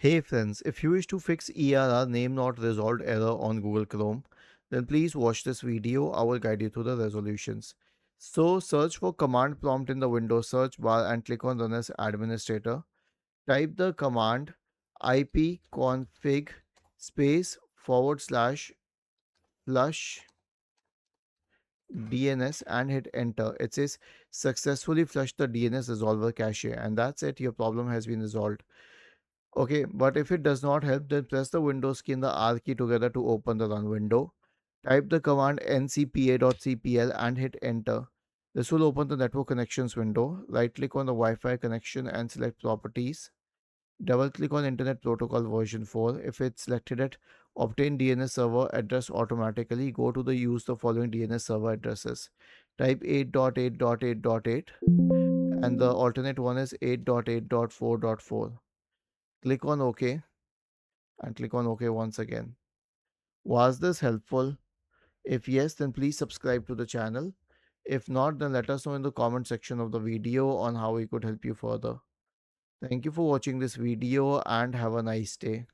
Hey friends, if you wish to fix ERR name not resolved error on Google Chrome, then please watch this video. I will guide you through the resolutions. So search for command prompt in the Windows search bar and click on run as administrator. Type the command ipconfig space forward slash flush DNS and hit enter. It says successfully flush the DNS resolver cache, and that's it. Your problem has been resolved. Okay, but if it does not help, then press the Windows key and the R key together to open the run window. Type the command ncpa.cpl and hit enter. This will open the network connections window. Right click on the Wi-Fi connection and select properties. Double click on Internet Protocol version 4. If it's selected at obtain DNS server address automatically, go to the use the following DNS server addresses. Type 8.8.8.8 and the alternate one is 8.8.4.4. Click on OK and click on OK once again. Was this helpful? If yes, then please subscribe to the channel. If not, then let us know in the comment section of the video on how we could help you further. Thank you for watching this video and have a nice day.